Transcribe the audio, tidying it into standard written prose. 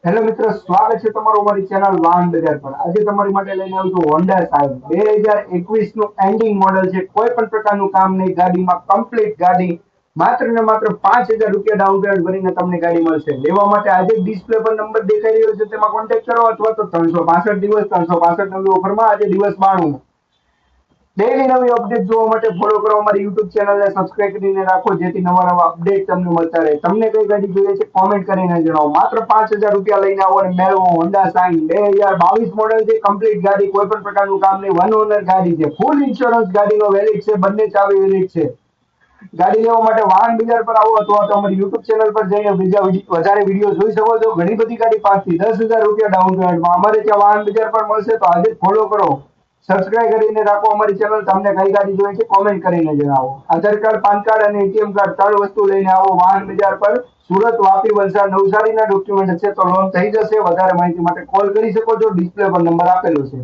Hello મિત્રો, સ્વાગત છે તમારું અમારી ચેનલ વાહન બજાર પર। આજે તમારી માટે લઈને આવ્યું છું હોન્ડા સાઇન 2021 નું એન્ડિંગ મોડેલ છે। કોઈ પણ પ્રકારનું કામ નહીં, ગાડીમાં કમ્પ્લીટ ગાડી માત્ર ને માત્ર 5,000 રૂપિયા ડાઉન પેમેન્ટ ભરીને તમને ગાડી મળશે। લેવા માટે આજે ડિસ્પ્લે પર નંબર દેખાઈ રહ્યો છે તેમાં કોન્ટેક્ટ કરો અથવા તો 365 દિવસ 365 નવી ઓફરમાં આજે દિવસ 92। ડેઈલી નવી અપડેટ જોવા માટે ફોલો કરો અમારી યુટ્યુબ ચેનલને સબસ્ક્રાઇબ કરીને રાખો, જેથી નવા અપડેટ તમને મળતા રહે। તમને કઈ ગાડી જોઈએ છે કોમેન્ટ કરીને જણાવો। માત્ર 5,000 રૂપિયા લઈને આવો અને મેળવો હોન્ડા સાઇન 2022 મોડેલ છે। કમ્પ્લીટ ગાડી, કોઈ પણ પ્રકારનું કામ નહીં, વન ઓનર ગાડી છે, ફૂલ ઇન્સ્યોરન્સ ગાડીનો વેલિડ છે, બંને ચાવી વેલિડ છે। ગાડી લેવા માટે વાહન બજાર પર આવો અથવા તો અમારી યુટ્યુબ ચેનલ પર જઈને બીજા વધારે વિડીયો જોઈ શકો છો। ઘણી બધી ગાડી 5 થી 10,000 રૂપિયા ડાઉન પેમેન્ટમાં અમારે ત્યાં વાહન બજાર પર મળશે, તો આજે ફોલો કરો, સબસ્ક્રાઇબ કરીને રાખો અમારી ચેનલ। તમને કઈ ગાડી જોઈએ છે કોમેન્ટ કરીને જણાવો। આધાર કાર્ડ, પાન કાર્ડ અને એટીએમ કાર્ડ 3 વસ્તુ લઈને આવો વાહન બજાર પર। સુરત, વાપી, વલસાડ, નવસારીના ડોક્યુમેન્ટ હશે તો લોન થઈ જશે। વધારે માહિતી માટે કોલ કરી શકો છો, ડિસ્પ્લે પર નંબર આપેલો છે।